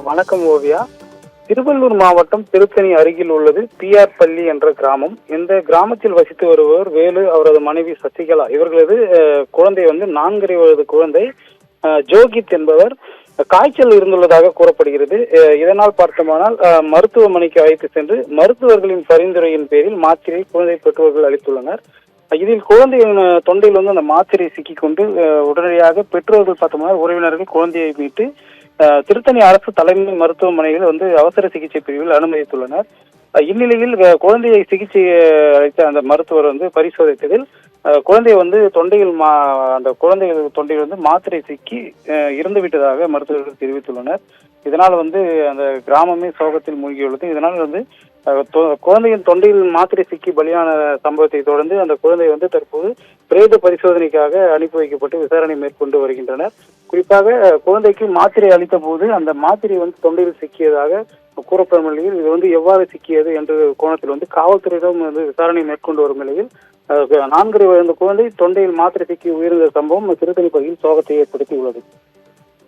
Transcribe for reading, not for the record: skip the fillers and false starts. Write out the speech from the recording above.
வணக்கம் ஓவியா. திருவள்ளூர் மாவட்டம் திருத்தணி அருகில் உள்ளது பிஆர் பள்ளி என்ற கிராமம். இந்த கிராமத்தில் வசித்து வருபவர் வேலு, அவரது மனைவி சசிகலா. இவர்களது குழந்தை 4.5 வயது குழந்தை ஜோகித் என்பவர் காய்ச்சல் இருந்துள்ளதாக கூறப்படுகிறது. இதனால் பார்த்தோமானால் மருத்துவமனைக்கு அழைத்து சென்று மருத்துவர்களின் பரிந்துரையின் பேரில் மாத்திரை குழந்தை பெற்றோர்கள் அளித்துள்ளனர். இதில் குழந்தையின் தொண்டையில் அந்த மாத்திரை சிக்கிக்கொண்டு உடனடியாக பெற்றோர்கள் பார்த்தோம்னா உறவினர்கள் குழந்தையை மீட்டு திருத்தணி அரசு தலைமை மருத்துவமனையில் அவசர சிகிச்சை பிரிவில் அனுமதித்துள்ளனர். இந்நிலையில் குழந்தையை சிகிச்சை அளித்த அந்த மருத்துவர் பரிசோதித்ததில் குழந்தை தொண்டையில் அந்த குழந்தை தொண்டையில் மாத்திரை சிக்கி இறந்து விட்டதாக மருத்துவர்கள் தெரிவித்துள்ளனர். இதனால் அந்த கிராமமே சோகத்தில் மூழ்கியுள்ளது. இதனால் குழந்தையின் தொண்டையில் மாத்திரை சிக்கி பலியான சம்பவத்தை தொடர்ந்து அந்த குழந்தை தற்போது பிரேத பரிசோதனைக்காக அனுப்பி வைக்கப்பட்டு விசாரணை மேற்கொண்டு வருகின்றனர். குறிப்பாக குழந்தைக்கு மாத்திரை அளித்த போது அந்த மாத்திரை தொண்டையில் சிக்கியதாக கூறப்படும் நிலையில் இது எவ்வாறு சிக்கியது என்ற கோணத்தில் காவல்துறையிடம் விசாரணை மேற்கொண்டு வரும் நிலையில் 4.5 வயது குழந்தை தொண்டையில் மாத்திரை சிக்கி உயிரிழந்த சம்பவம் திருத்தணி பகுதியில் சோகத்தை ஏற்படுத்தி உள்ளது.